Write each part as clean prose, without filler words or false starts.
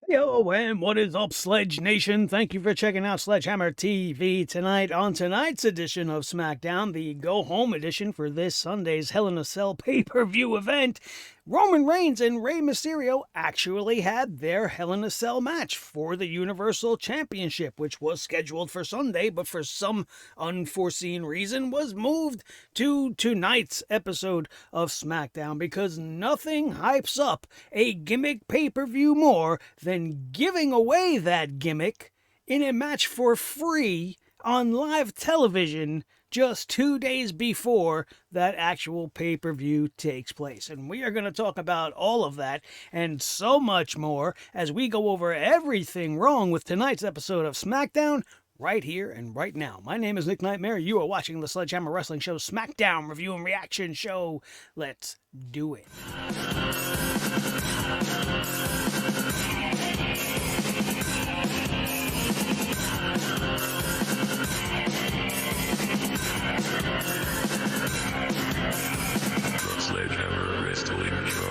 Yo, and what is up, Sledge Nation? Thank you for checking out Sledgehammer TV tonight. On tonight's edition of SmackDown, the Go Home edition for this Sunday's Hell in a Cell pay-per-view event, Roman Reigns and Rey Mysterio actually had their Hell in a Cell match for the Universal Championship, which was scheduled for Sunday, but for some unforeseen reason was moved to tonight's episode of SmackDown, because nothing hypes up a gimmick pay-per-view more than giving away that gimmick in a match for free on live television just 2 days before that actual pay-per-view takes place. And we are going to talk about all of that and so much more as we go over everything wrong with tonight's episode of SmackDown right here and right now. My name is Nick Nightmare. You are watching the Sledgehammer Wrestling Show SmackDown Review and Reaction Show. Let's do it. Sledgehammer Wrestling Show.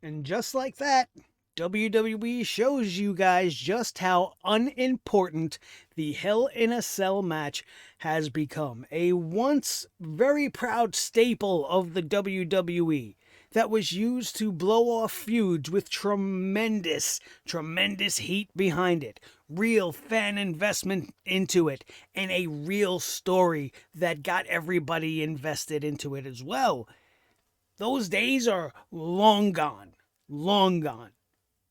And just like that, WWE shows you guys just how unimportant the Hell in a Cell match has become. A once very proud staple of the WWE that was used to blow off feuds with tremendous heat behind it, real fan investment into it, and a real story that got everybody invested into it as well. Those days are long gone. Long gone.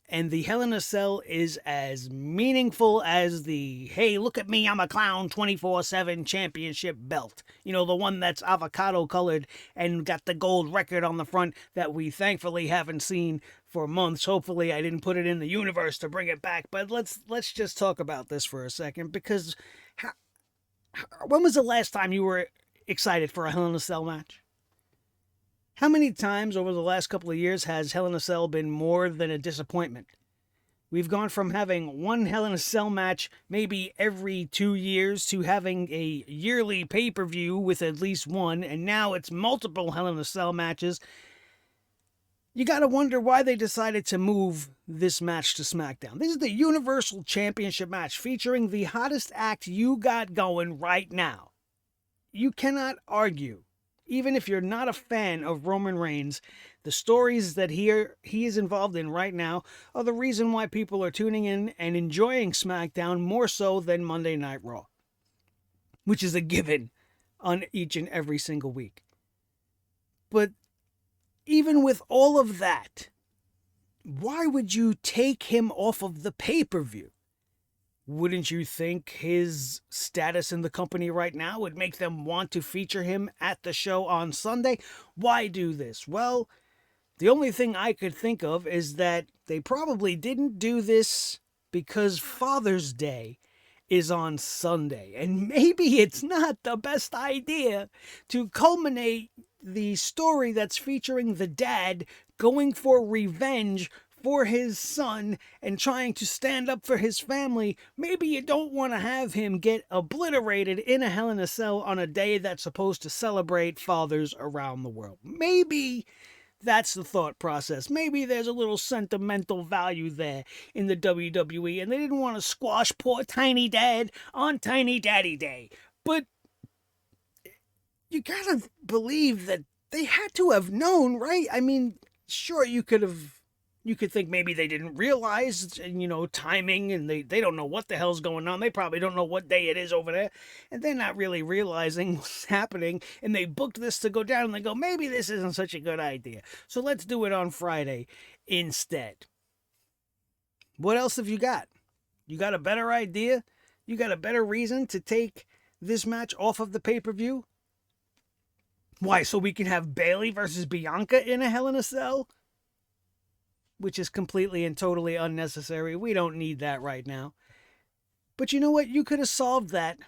And the Hell in a Cell is as meaningful as the, hey, look at me, I'm a clown 24/7 championship belt. You know, the one that's avocado colored and got the gold record on the front that we thankfully haven't seen for months. Hopefully I didn't put it in the universe to bring it back. But let's just talk about this for a second, because when was the last time you were excited for a Hell in a Cell match? How many times over the last couple of years has Hell in a Cell been more than a disappointment? We've gone from having one Hell in a Cell match maybe every 2 years to having a yearly pay-per-view with at least one, and now it's multiple Hell in a Cell matches. You gotta wonder why they decided to move this match to SmackDown. This is the Universal Championship match featuring the hottest act you got going right now. You cannot argue, even if you're not a fan of Roman Reigns, the stories that he is involved in right now are the reason why people are tuning in and enjoying SmackDown more so than Monday Night Raw, which is a given on each and every single week. But even with all of that, why would you take him off of the pay-per-view? Wouldn't you think his status in the company right now would make them want to feature him at the show on Sunday? Why do this? Well, the only thing I could think of is that they probably didn't do this because Father's Day is on Sunday. And maybe it's not the best idea to culminate the story that's featuring the dad going for revenge for his son and trying to stand up for his family. Maybe you don't want to have him get obliterated in a Hell in a Cell on a day that's supposed to celebrate fathers around the world. Maybe that's the thought process. Maybe there's a little sentimental value there in the WWE, and they didn't want to squash poor Tiny Dad on Tiny Daddy Day. But you gotta believe that they had to have known, right? I mean, sure, you could think maybe they didn't realize, timing, and they don't know what the hell's going on. They probably don't know what day it is over there, and they're not really realizing what's happening, and they booked this to go down, and they go, maybe this isn't such a good idea, so let's do it on Friday instead. What else have you got? You got a better idea? You got a better reason to take this match off of the pay-per-view? Why, so we can have Bayley versus Bianca in a Hell in a Cell? Which is completely and totally unnecessary. We don't need that right now. But you know what? You could have solved that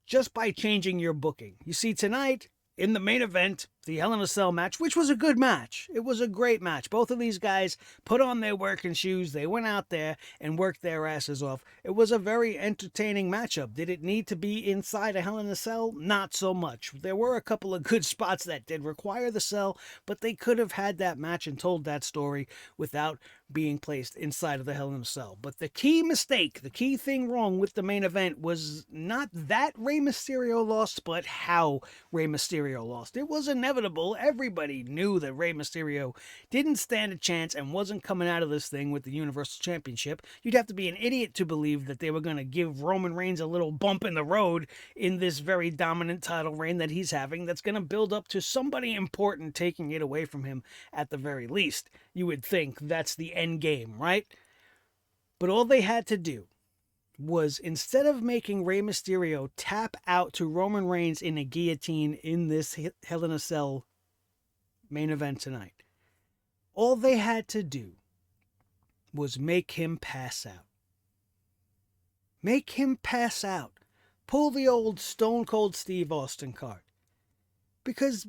just by changing your booking. You see, tonight, in the main event, the Hell in a Cell match, which was a good match. It was a great match. Both of these guys put on their working shoes. They went out there and worked their asses off. It was a very entertaining matchup. Did it need to be inside a Hell in a Cell? Not so much. There were a couple of good spots that did require the cell, but they could have had that match and told that story without being placed inside of the Hell in a Cell. But the key mistake, the key thing wrong with the main event was not that Rey Mysterio lost, but how Rey Mysterio lost. It was inevitable. Everybody knew that Rey Mysterio didn't stand a chance and wasn't coming out of this thing with the Universal Championship. You'd have to be an idiot to believe that they were going to give Roman Reigns a little bump in the road in this very dominant title reign that he's having that's going to build up to somebody important taking it away from him at the very least. You would think that's the end game, right? But all they had to do was, instead of making Rey Mysterio tap out to Roman Reigns in a guillotine in this Hell in a Cell main event tonight, all they had to do was make him pass out. Make him pass out. Pull the old Stone Cold Steve Austin card. Because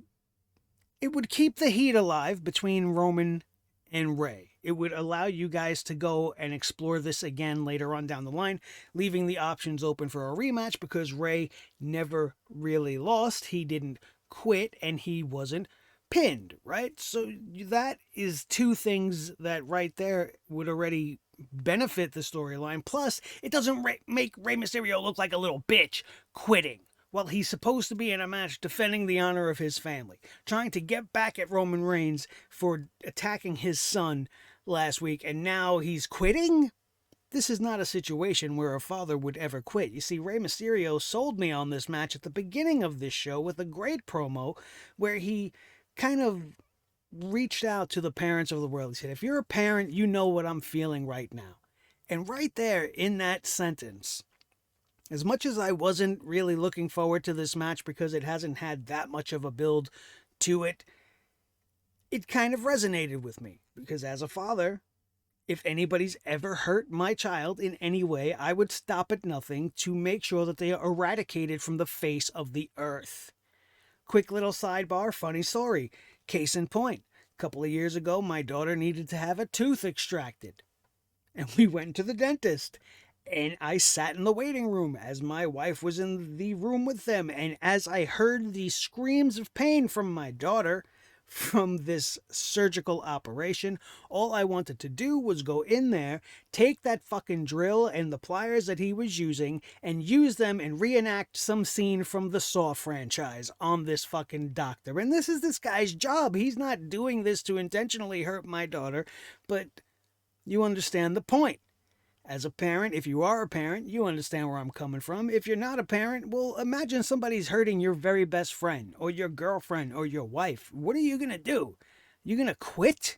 it would keep the heat alive between Roman and Rey. It would allow you guys to go and explore this again later on down the line, leaving the options open for a rematch because Rey never really lost. He didn't quit and he wasn't pinned, right? So that is two things that right there would already benefit the storyline. Plus, it doesn't make Rey Mysterio look like a little bitch quitting. Well, he's supposed to be in a match defending the honor of his family, trying to get back at Roman Reigns for attacking his son last week, and now he's quitting? This is not a situation where a father would ever quit. You see, Rey Mysterio sold me on this match at the beginning of this show with a great promo where he kind of reached out to the parents of the world. He said, if you're a parent, you know what I'm feeling right now. And right there in that sentence, as much as I wasn't really looking forward to this match because it hasn't had that much of a build to it, it kind of resonated with me. Because as a father, if anybody's ever hurt my child in any way, I would stop at nothing to make sure that they are eradicated from the face of the earth. Quick little sidebar, funny story. Case in point, a couple of years ago, my daughter needed to have a tooth extracted. And we went to the dentist. And I sat in the waiting room as my wife was in the room with them. And as I heard the screams of pain from my daughter from this surgical operation, all I wanted to do was go in there, take that fucking drill and the pliers that he was using, and use them and reenact some scene from the Saw franchise on this fucking doctor. And this is this guy's job. He's not doing this to intentionally hurt my daughter, but you understand the point. As a parent, if you are a parent, you understand where I'm coming from. If you're not a parent, well, imagine somebody's hurting your very best friend or your girlfriend or your wife. What are you going to do? You going to quit?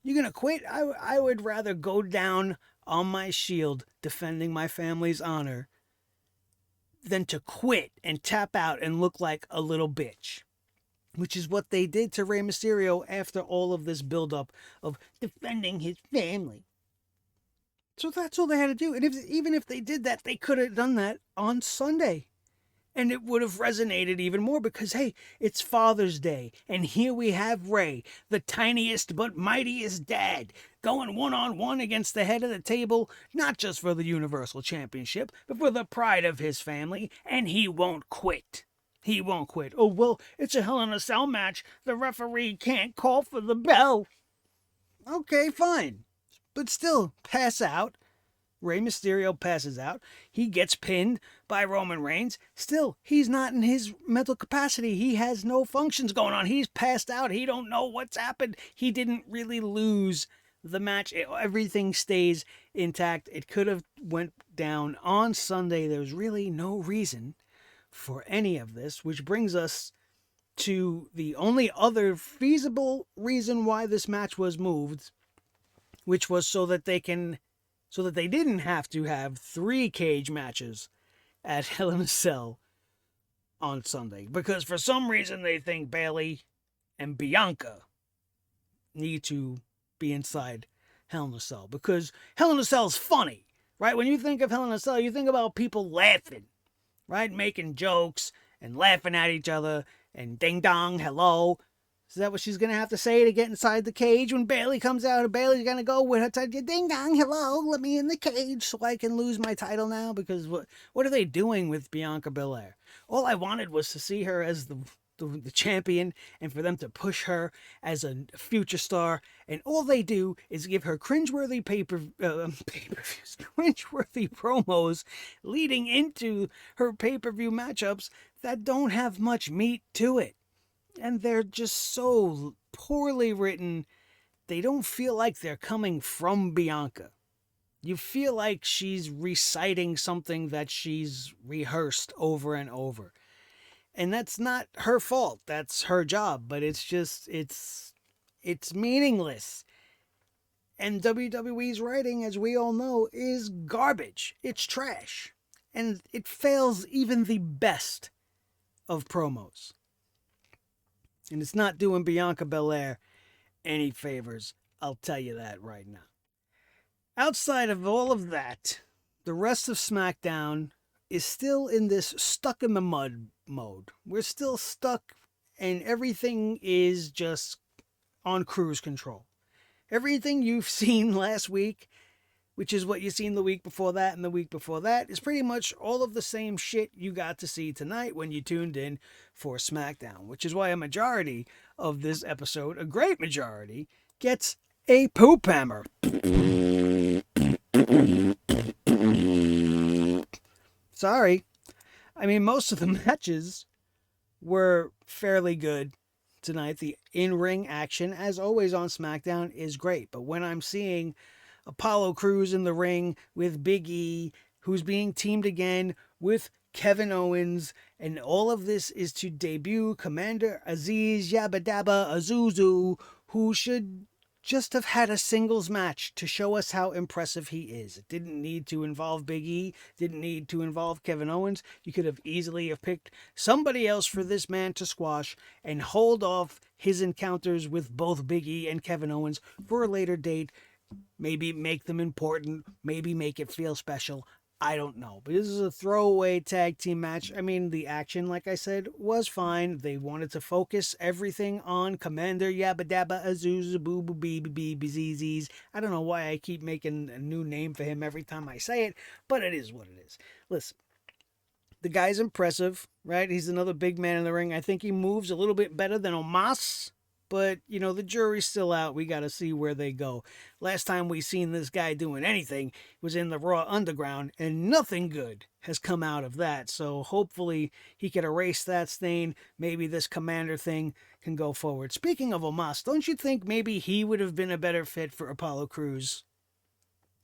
You're going to quit? I would rather go down on my shield defending my family's honor than to quit and tap out and look like a little bitch. Which is what they did to Rey Mysterio after all of this buildup of defending his family. So that's all they had to do. And even if they did that, they could have done that on Sunday. And it would have resonated even more because, hey, it's Father's Day. And here we have Rey, the tiniest but mightiest dad, going one-on-one against the head of the table, not just for the Universal Championship, but for the pride of his family. And he won't quit. He won't quit. Oh, well, it's a Hell in a Cell match. The referee can't call for the bell. Okay, fine. But still, pass out. Rey Mysterio passes out. He gets pinned by Roman Reigns. Still, he's not in his mental capacity. He has no functions going on. He's passed out. He don't know what's happened. He didn't really lose the match. Everything stays intact. It could have went down on Sunday. There's really no reason for any of this, which brings us to the only other feasible reason why this match was moved, which was so that they didn't have to have 3 cage matches at Hell in a Cell on Sunday. Because for some reason they think Bayley and Bianca need to be inside Hell in a Cell. Because Hell in a Cell is funny, right? When you think of Hell in a Cell, you think about people laughing, right? Making jokes and laughing at each other And ding dong, hello. Is that what she's going to have to say to get inside the cage when Bayley comes out? Bayley's going to go with her title. Ding dong, hello, let me in the cage so I can lose my title now? Because what are they doing with Bianca Belair? All I wanted was to see her as the champion and for them to push her as a future star. And all they do is give her cringeworthy pay-per-views, cringeworthy promos leading into her pay-per-view matchups that don't have much meat to it. And they're just so poorly written, they don't feel like they're coming from Bianca. You feel like she's reciting something that she's rehearsed over and over. And that's not her fault. That's her job. But it's just, it's meaningless. And WWE's writing, as we all know, is garbage. It's trash. And it fails even the best of promos. And it's not doing Bianca Belair any favors, I'll tell you that right now. Outside of all of that, the rest of SmackDown is still in this stuck in the mud mode. We're still stuck and everything is just on cruise control. Everything you've seen last week, which is what you've seen the week before that and the week before that, is pretty much all of the same shit you got to see tonight when you tuned in for SmackDown, which is why a majority of this episode, a great majority, gets a poop hammer. Sorry. I mean, most of the matches were fairly good tonight. The in-ring action, as always on SmackDown, is great. But when I'm seeing Apollo Crews in the ring with Big E, who's being teamed again with Kevin Owens, and all of this is to debut Commander Aziz Yabba Dabba Azuzu, who should just have had a singles match to show us how impressive he is. It didn't need to involve Big E, didn't need to involve Kevin Owens. You could have easily have picked somebody else for this man to squash and hold off his encounters with both Big E and Kevin Owens for a later date. Maybe make them important, maybe make it feel special. I don't know. But this is a throwaway tag team match. I mean, the action, like I said, was fine. They wanted to focus everything on Commander Yabba Dabba Azuzu Boo Boo Bee Bee Bee Z's. I don't know why I keep making a new name for him every time I say it, but it is what it is. Listen, the guy's impressive, right? He's another big man in the ring. I think he moves a little bit better than Omos. But, you know, the jury's still out. We got to see where they go. Last time we seen this guy doing anything was in the Raw Underground, and nothing good has come out of that. So hopefully he can erase that stain. Maybe this Commander thing can go forward. Speaking of Omos, don't you think maybe he would have been a better fit for Apollo Crews?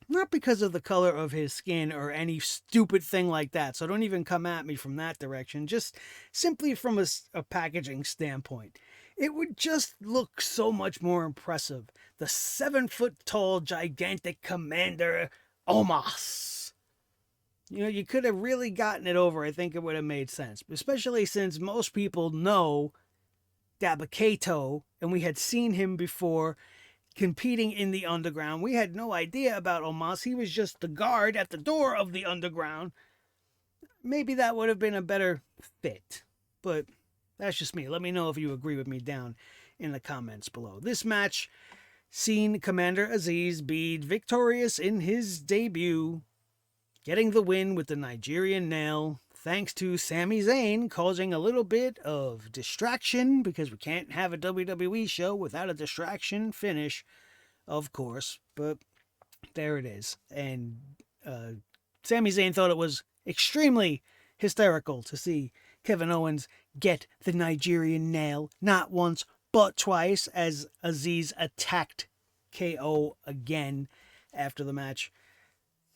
Not because of the color of his skin or any stupid thing like that. So don't even come at me from that direction. Just simply from a packaging standpoint. It would just look so much more impressive. The 7-foot-tall, gigantic Commander Omos. You know, you could have really gotten it over. I think it would have made sense. Especially since most people know Dabba-Kato, and we had seen him before competing in the Underground. We had no idea about Omos. He was just the guard at the door of the Underground. Maybe that would have been a better fit. But that's just me. Let me know if you agree with me down in the comments below. This match seen Commander Aziz be victorious in his debut, getting the win with the Nigerian Nail, thanks to Sami Zayn causing a little bit of distraction, because we can't have a WWE show without a distraction finish, of course. But there it is. And Sami Zayn thought it was extremely hysterical to see Kevin Owens get the Nigerian Nail, not once, but twice, as Aziz attacked KO again after the match.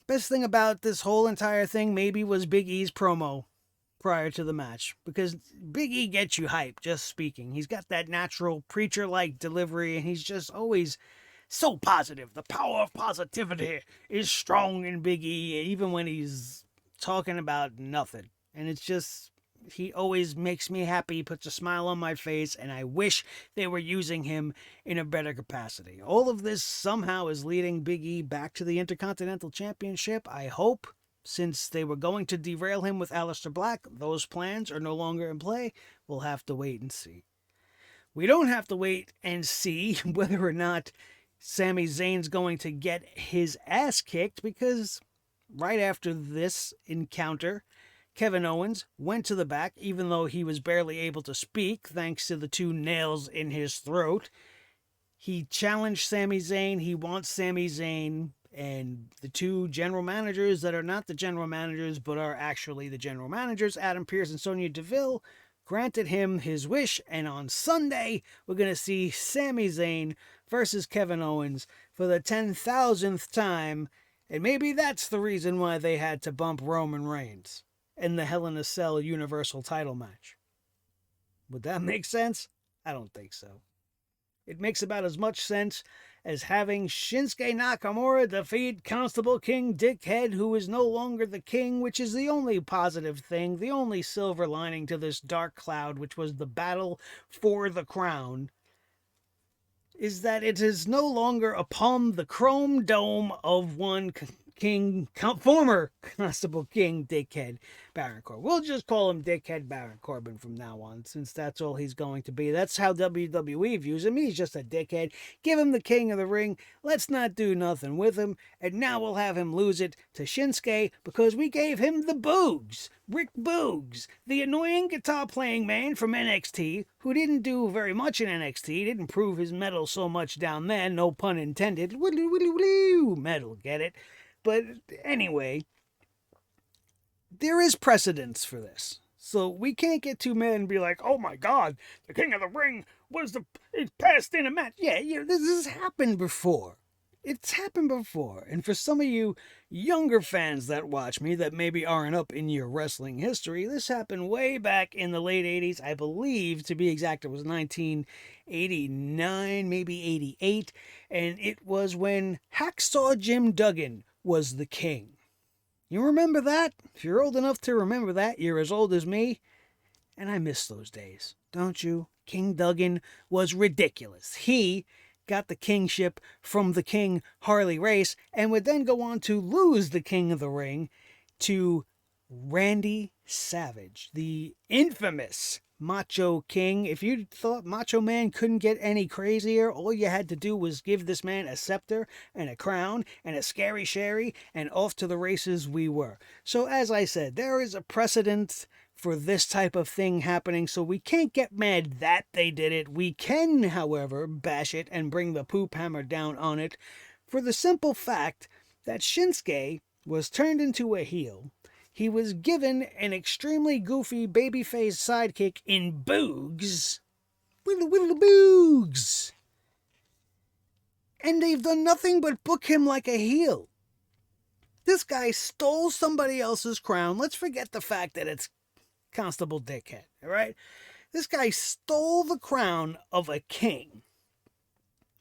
Best thing about this whole entire thing maybe was Big E's promo prior to the match, because Big E gets you hype, just speaking. He's got that natural preacher-like delivery, and he's just always so positive. The power of positivity is strong in Big E, even when he's talking about nothing. And it's just, he always makes me happy, puts a smile on my face, and I wish they were using him in a better capacity. All of this somehow is leading Big E back to the Intercontinental Championship. I hope since they were going to derail him with Aleister Black, those plans are no longer in play. We'll have to wait and see. We don't have to wait and see whether or not Sami Zayn's going to get his ass kicked, because right after this encounter, Kevin Owens went to the back, even though he was barely able to speak thanks to the 2 nails in his throat. He challenged Sami Zayn. He wants Sami Zayn, and the 2 general managers that are not the general managers but are actually the general managers, Adam Pearce and Sonya Deville, granted him his wish, and on Sunday, we're going to see Sami Zayn versus Kevin Owens for the 10,000th time, and maybe that's the reason why they had to bump Roman Reigns in the Hell in a Cell Universal title match. Would that make sense? I don't think so. It makes about as much sense as having Shinsuke Nakamura defeat Constable King Dickhead, who is no longer the king, which is the only positive thing, the only silver lining to this dark cloud, which was the battle for the crown, is that it is no longer upon the chrome dome of one former Constable King Dickhead Baron Corbin. We'll just call him Dickhead Baron Corbin from now on, since that's all he's going to be. That's how WWE views him. He's just a dickhead. Give him the king of the ring. Let's not do nothing with him. And now we'll have him lose it to Shinsuke because we gave him the Boogs. Rick Boogs, the annoying guitar-playing man from NXT, who didn't do very much in NXT, didn't prove his metal so much down there, no pun intended. Metal, get it? But anyway, there is precedence for this. So we can't get too mad and be like, oh my God, the King of the Ring it passed in a match. Yeah, this has happened before. It's happened before. And for some of you younger fans that watch me that maybe aren't up in your wrestling history, this happened way back in the late 80s. I believe, to be exact, it was 1989, maybe 88. And it was when Hacksaw Jim Duggan was the king. You remember that? If you're old enough to remember that, you're as old as me. And I miss those days, don't you? King Duggan was ridiculous. He got the kingship from the king Harley Race and would then go on to lose the King of the Ring to Randy Savage, the infamous Macho King. If you thought Macho Man couldn't get any crazier, all you had to do was give this man a scepter and a crown and a scary sherry, and off to the races we were. So as I said, there is a precedent for this type of thing happening, so we can't get mad that they did it. We can, however, bash it and bring the poop hammer down on it for the simple fact that Shinsuke was turned into a heel. He was given an extremely goofy babyface sidekick in Boogs. Whittle Boogs. And they've done nothing but book him like a heel. This guy stole somebody else's crown. Let's forget the fact that it's Constable Dickhead, all right? This guy stole the crown of a king,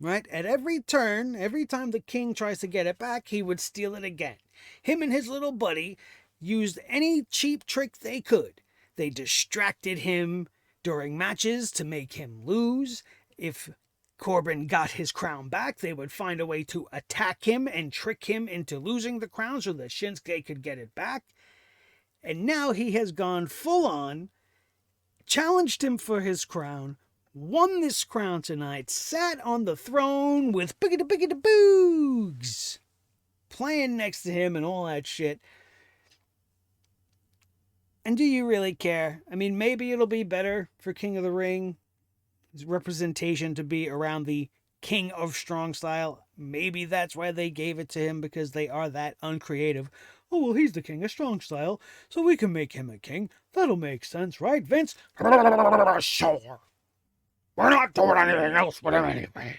right? At every turn, every time the king tries to get it back, he would steal it again. Him and his little buddy used any cheap trick they could. They distracted him during matches to make him lose. If Corbin got his crown back, they would find a way to attack him and trick him into losing the crown so that Shinsuke could get it back. And now he has gone full on, challenged him for his crown, won this crown tonight, sat on the throne with Biggity Boogs playing next to him and all that shit. And do you really care? I mean, maybe it'll be better for King of the Ring, his representation to be around the King of Strong Style. Maybe that's why they gave it to him, because they are that uncreative. Oh, well, he's the King of Strong Style, so we can make him a king. That'll make sense, right, Vince? Sure. We're not doing anything else with him anyway.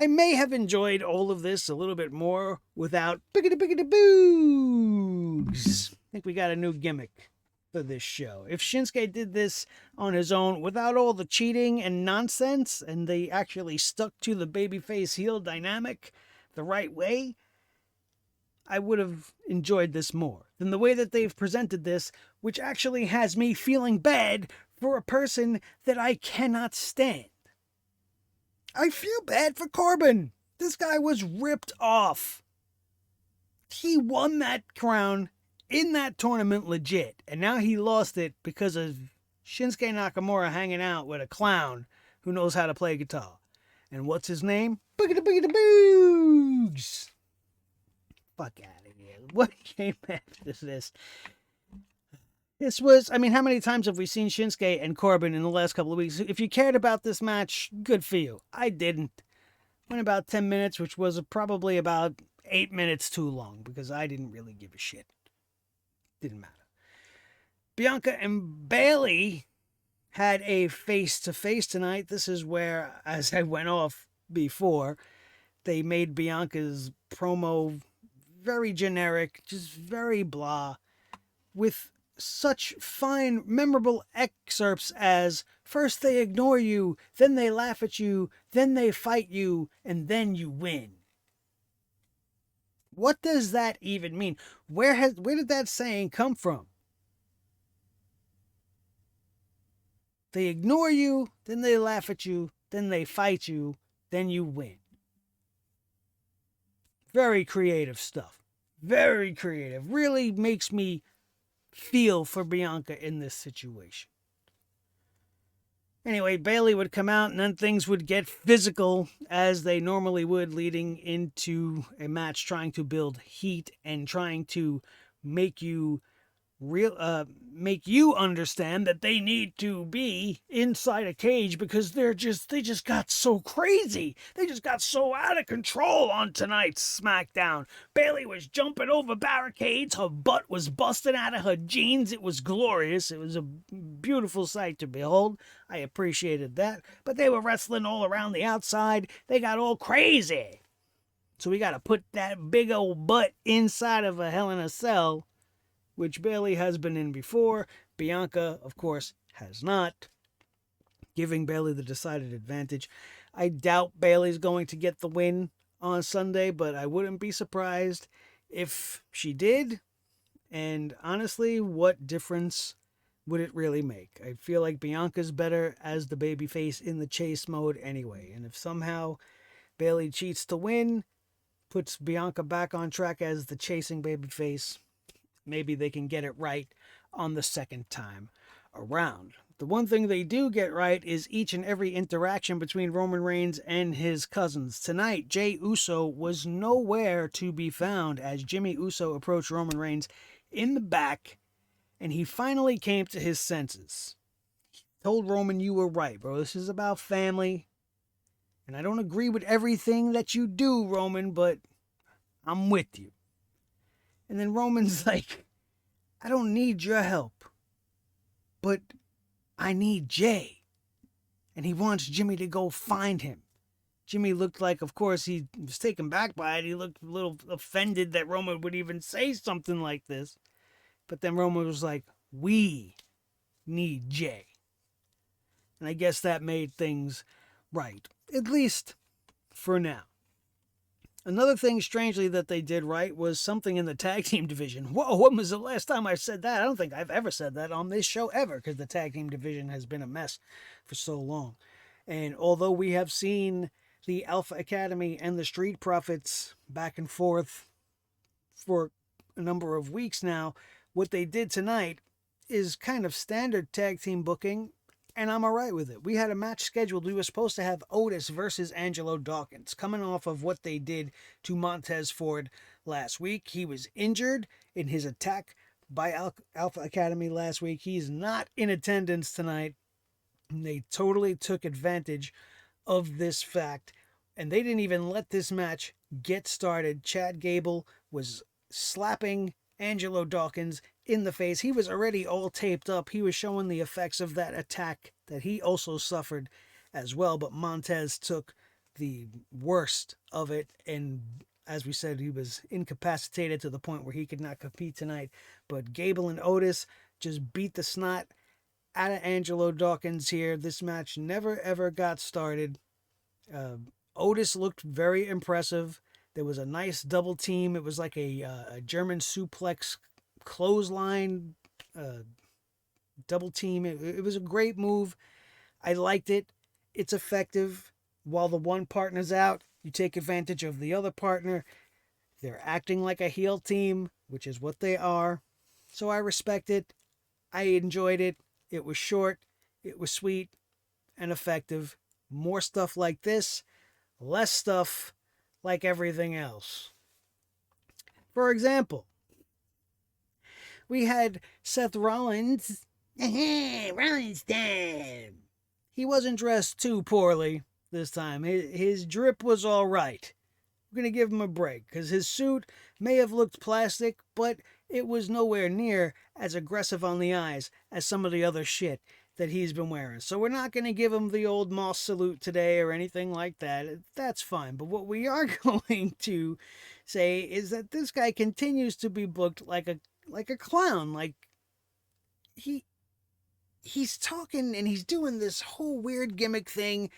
I may have enjoyed all of this a little bit more without Biggity Boogs. I think we got a new gimmick for this show. If Shinsuke did this on his own without all the cheating and nonsense, and they actually stuck to the babyface heel dynamic the right way, I would have enjoyed this more than the way that they've presented this, which actually has me feeling bad for a person that I cannot stand. I feel bad for Corbin. This guy was ripped off. he won that crown in that tournament legit, and now he lost it because of Shinsuke Nakamura hanging out with a clown who knows how to play guitar. And what's his name? Boogity Boogity Boogs! Fuck out of here. What came after this? This was, I mean, how many times have we seen Shinsuke and Corbin in the last couple of weeks? If you cared about this match, good for you. I didn't. Went about 10 minutes, which was probably about 8 minutes too long because I didn't really give a shit. Didn't matter. Bianca and Bayley had a face-to-face tonight. This is where, as I went off before, they made Bianca's promo very generic, just very blah, with such fine, memorable excerpts as first they ignore you, then they laugh at you, then they fight you, and then you win. What does that even mean? Where did that saying come from? They ignore you, then they laugh at you, then they fight you, then you win. Very creative stuff. Very creative. Really makes me feel for Bianca in this situation. Anyway, Bayley would come out and then things would get physical as they normally would leading into a match trying to build heat and trying to make you understand that they need to be inside a cage because they just got so crazy. They just got so out of control on tonight's SmackDown. Bayley was jumping over barricades. Her butt was busting out of her jeans. It was glorious. It was a beautiful sight to behold. I appreciated that. But they were wrestling all around the outside. They got all crazy. So we got to put that big old butt inside of a Hell in a Cell, which Bayley has been in before. Bianca, of course, has not, giving Bayley the decided advantage. I doubt Bayley's going to get the win on Sunday, but I wouldn't be surprised if she did. And honestly, what difference would it really make? I feel like Bianca's better as the babyface in the chase mode anyway. And if somehow Bayley cheats to win, puts Bianca back on track as the chasing babyface, maybe they can get it right on the second time around. The one thing they do get right is each and every interaction between Roman Reigns and his cousins. Tonight, Jey Uso was nowhere to be found as Jimmy Uso approached Roman Reigns in the back, and he finally came to his senses. He told Roman, "You were right, bro. This is about family, and I don't agree with everything that you do, Roman, but I'm with you." And then Roman's like, "I don't need your help, but I need Jey." And he wants Jimmy to go find him. Jimmy looked like, of course, he was taken back by it. He looked a little offended that Roman would even say something like this. But then Roman was like, "We need Jey." And I guess that made things right, at least for now. Another thing, strangely, that they did right was something in the tag team division. Whoa, when was the last time I said that? I don't think I've ever said that on this show ever, because the tag team division has been a mess for so long. And although we have seen the Alpha Academy and the Street Profits back and forth for a number of weeks now, what they did tonight is kind of standard tag team booking, and I'm all right with it. We had a match scheduled. We were supposed to have Otis versus Angelo Dawkins, coming off of what they did to Montez Ford last week. He was injured in his attack by Alpha Academy last week. He's not in attendance tonight. They totally took advantage of this fact, and they didn't even let this match get started. Chad Gable was slapping Angelo Dawkins in the face. He was already all taped up. He was showing the effects of that attack that he also suffered as well, but Montez took the worst of it, and as we said, he was incapacitated to the point where he could not compete tonight. But Gable and Otis just beat the snot out of Angelo Dawkins here. This match never ever got started. Otis looked very impressive. There was a nice double team. It was like a German suplex clothesline double team. It was a great move. I liked it. It's effective. While the one partner's out, you take advantage of the other partner. They're acting like a heel team, which is what they are. So I respect it. I enjoyed it. It was short, it was sweet and effective. More stuff like this, less stuff like everything else. For example, we had Seth Rollins. Rollins time. He wasn't dressed too poorly this time. His drip was all right. We're going to give him a break because his suit may have looked plastic, but it was nowhere near as aggressive on the eyes as some of the other shit that he's been wearing. So we're not going to give him the old Moss salute today or anything like that. That's fine. But what we are going to say is that this guy continues to be booked like a clown. Like he's talking and he's doing this whole weird gimmick thing.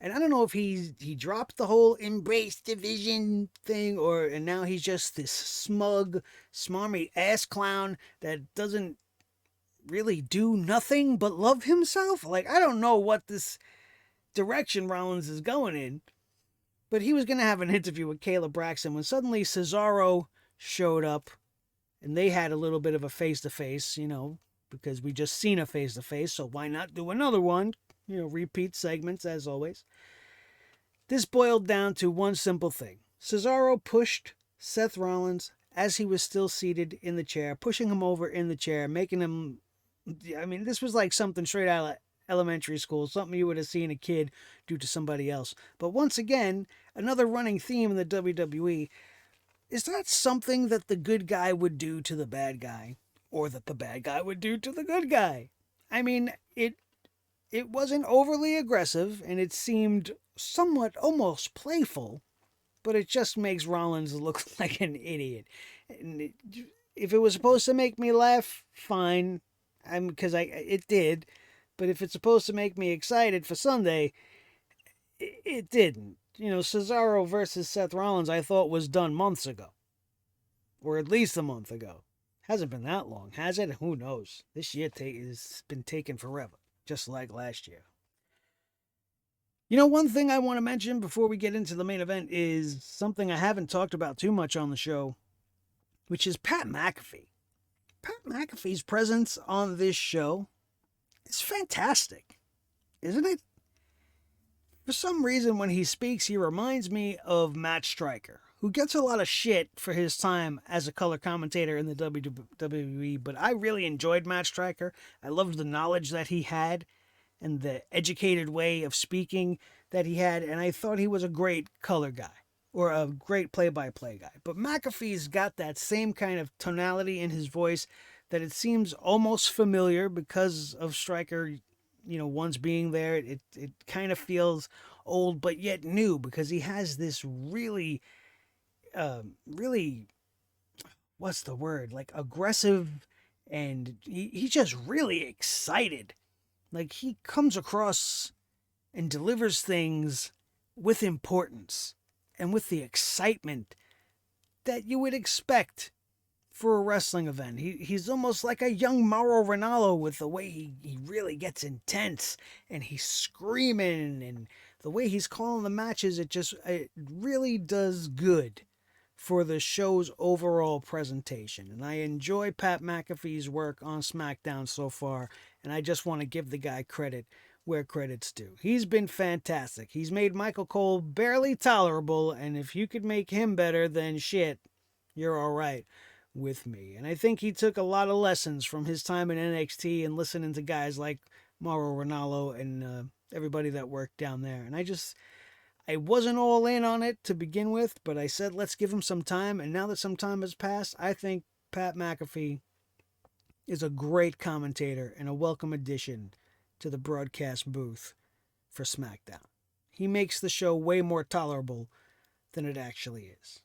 And I don't know if he dropped the whole embrace division thing and now he's just this smug, smarmy ass clown that doesn't really do nothing but love himself. Like, I don't know what this direction Rollins is going in. But he was going to have an interview with Kayla Braxton when suddenly Cesaro showed up and they had a little bit of a face-to-face, because we just seen a face-to-face, so why not do another one? Repeat segments as always. This boiled down to one simple thing. Cesaro pushed Seth Rollins as he was still seated in the chair, pushing him over in the chair, making him... I mean, this was like something straight out of elementary school, something you would have seen a kid do to somebody else. But once again, another running theme in the WWE is that something that the good guy would do to the bad guy, or that the bad guy would do to the good guy. I mean, it wasn't overly aggressive, and it seemed somewhat almost playful, but it just makes Rollins look like an idiot. And if it was supposed to make me laugh, fine, because it did. But if it's supposed to make me excited for Sunday, it didn't. Cesaro versus Seth Rollins, I thought was done months ago, or at least a month ago. Hasn't been that long, has it? Who knows? This year has been taken forever, just like last year. One thing I want to mention before we get into the main event is something I haven't talked about too much on the show, which is Pat McAfee. Pat McAfee's presence on this show is fantastic, isn't it? For some reason, when he speaks, he reminds me of Matt Striker, who gets a lot of shit for his time as a color commentator in the WWE, but I really enjoyed Matt Striker. I loved the knowledge that he had and the educated way of speaking that he had, and I thought he was a great color guy, or a great play-by-play guy. But McAfee's got that same kind of tonality in his voice that it seems almost familiar because of Striker, once being there. It kind of feels old, but yet new, because he has this really, what's the word? Like aggressive, and he's just really excited. Like, he comes across and delivers things with importance and with the excitement that you would expect for a wrestling event. He's almost like a young Mauro Ranallo with the way he really gets intense and he's screaming, and the way he's calling the matches, it really does good for the show's overall presentation. And I enjoy Pat McAfee's work on SmackDown so far, and I just want to give the guy credit where credit's due. He's been fantastic. He's made Michael Cole barely tolerable, and if you could make him better, then shit, you're all right with me. And I think he took a lot of lessons from his time in NXT and listening to guys like Mauro Ranallo and everybody that worked down there. And I wasn't all in on it to begin with, but I said let's give him some time, and now that some time has passed, I think Pat McAfee is a great commentator and a welcome addition to the broadcast booth for SmackDown. He makes the show way more tolerable than it actually is.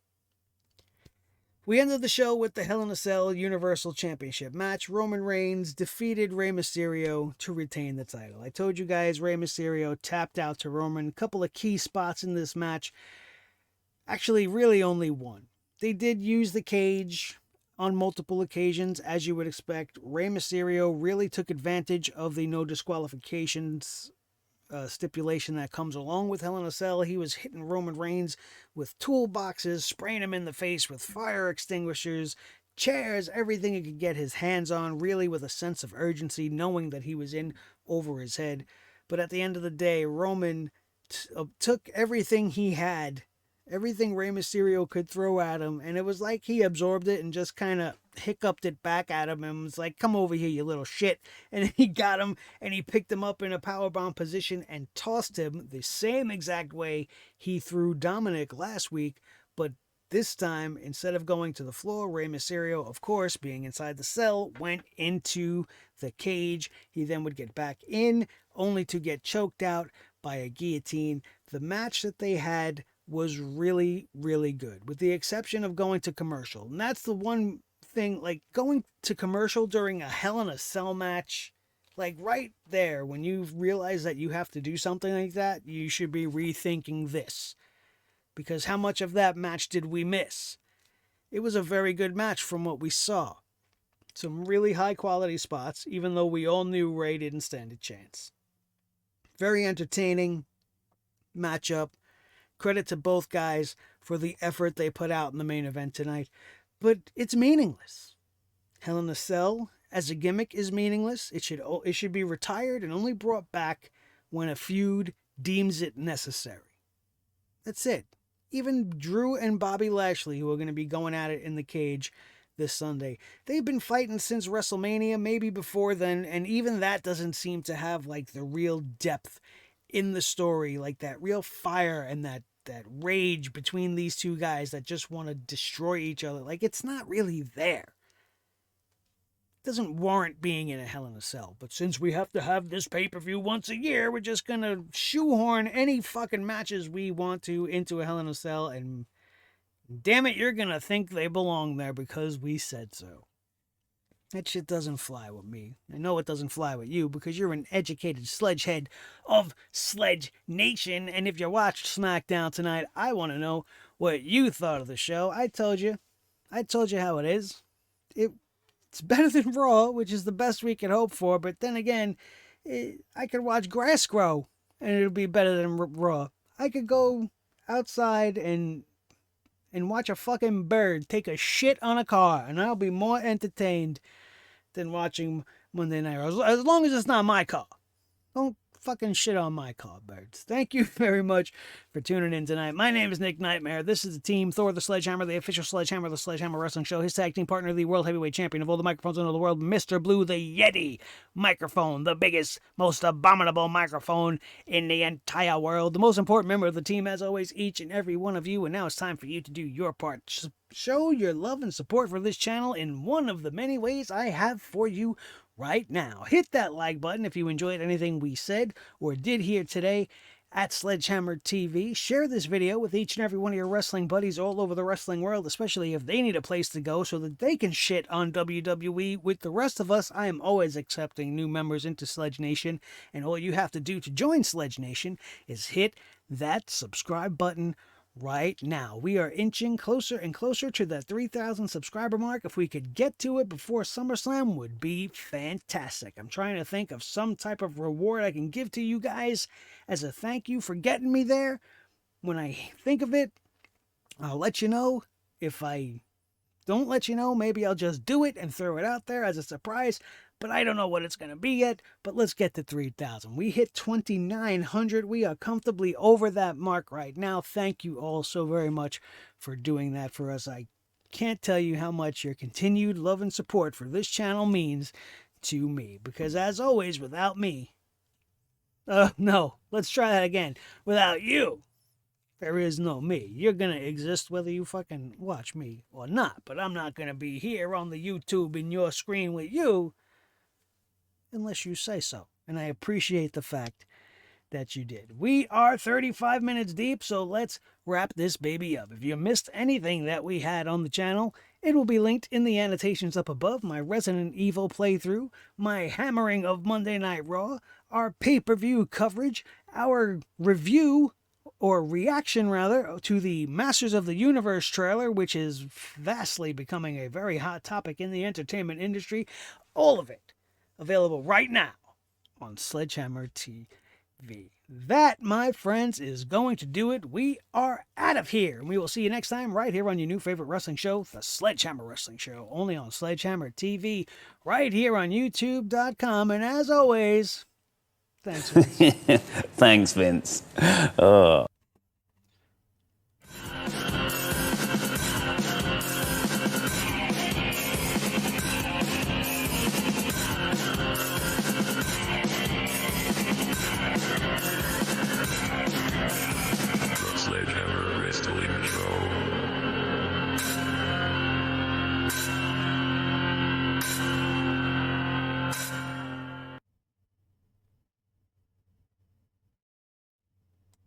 We ended the show with the Hell in a Cell Universal Championship match. Roman Reigns defeated Rey Mysterio to retain the title. I told you guys Rey Mysterio tapped out to Roman. A couple of key spots in this match. Actually, really only one. They did use the cage on multiple occasions, as you would expect. Rey Mysterio really took advantage of the no disqualifications stipulation that comes along with Hell in a Cell. He was hitting Roman Reigns with toolboxes, spraying him in the face with fire extinguishers, chairs, everything he could get his hands on, really with a sense of urgency, knowing that he was in over his head. But at the end of the day, Roman took everything he had, everything Rey Mysterio could throw at him, and it was like he absorbed it and just kind of hiccuped it back at him and was like, come over here, you little shit. And he got him, and he picked him up in a powerbomb position and tossed him the same exact way he threw Dominic last week, but this time, instead of going to the floor, Rey Mysterio, of course, being inside the cell, went into the cage. He then would get back in, only to get choked out by a guillotine. The match that they had was really, really good, with the exception of going to commercial. And that's the one thing, like going to commercial during a Hell in a Cell match, like right there, when you realize that you have to do something like that, you should be rethinking this. Because how much of that match did we miss? It was a very good match from what we saw. Some really high quality spots, even though we all knew Ray didn't stand a chance. Very entertaining matchup. Credit to both guys for the effort they put out in the main event tonight. But it's meaningless. Hell in a Cell as a gimmick is meaningless. It should be retired and only brought back when a feud deems it necessary. That's it. Even Drew and Bobby Lashley, who are going to be going at it in the cage this Sunday, they've been fighting since WrestleMania, maybe before then, and even that doesn't seem to have like the real depth in the story, like that real fire and that rage between these two guys that just want to destroy each other. Like, it's not really there. Doesn't warrant being in a Hell in a Cell. But since we have to have this pay-per-view once a year, we're just going to shoehorn any fucking matches we want to into a Hell in a Cell, and damn it, you're going to think they belong there because we said so. That shit doesn't fly with me. I know it doesn't fly with you because you're an educated sledgehead of Sledge Nation, and if you watched SmackDown tonight, I want to know what you thought of the show. I told you how it is. It's better than Raw, which is the best we could hope for. But then again, I could watch grass grow, and it'll be better than Raw. I could go outside and watch a fucking bird take a shit on a car, and I'll be more entertained than watching Monday Night Raw. As long as it's not my car. Don't fucking shit on my car, birds. Thank you very much for tuning in tonight. My name is Nick Nightmare. This is the team, Thor the Sledgehammer, the official Sledgehammer, the Sledgehammer Wrestling Show. His tag team partner, the World Heavyweight Champion of all the microphones in the world, Mr. Blue, the Yeti microphone, the biggest, most abominable microphone in the entire world. The most important member of the team, as always, each and every one of you. And now it's time for you to do your part. Show your love and support for this channel in one of the many ways I have for you right now. Hit that like button if you enjoyed anything we said or did here today at Sledgehammer TV. Share this video with each and every one of your wrestling buddies all over the wrestling world, especially if they need a place to go so that they can shit on WWE with the rest of us. I am always accepting new members into Sledge Nation, and all you have to do to join Sledge Nation is hit that subscribe button right now. We are inching closer and closer to that 3,000 subscriber mark. If we could get to it before SummerSlam, would be fantastic. I'm trying to think of some type of reward I can give to you guys as a thank you for getting me there. When I think of it, I'll let you know. If I don't let you know, maybe I'll just do it and throw it out there as a surprise. But I don't know what it's going to be yet. But let's get to 3,000. We hit 2,900. We are comfortably over that mark right now. Thank you all so very much for doing that for us. I can't tell you how much your continued love and support for this channel means to me. Because as always, without me... no, let's try that again. Without you, there is no me. You're going to exist whether you fucking watch me or not. But I'm not going to be here on the YouTube in your screen with you unless you say so. And I appreciate the fact that you did. We are 35 minutes deep, so let's wrap this baby up. If you missed anything that we had on the channel, it will be linked in the annotations up above. My Resident Evil playthrough, my hammering of Monday Night Raw, our pay-per-view coverage, our review, or reaction rather, to the Masters of the Universe trailer, which is vastly becoming a very hot topic in the entertainment industry. All of it available right now on Sledgehammer TV. That, my friends, is going to do it. We are out of here. And we will see you next time right here on your new favorite wrestling show, The Sledgehammer Wrestling Show, only on Sledgehammer TV, right here on YouTube.com. And as always, thanks, Vince. Thanks, Vince. Oh.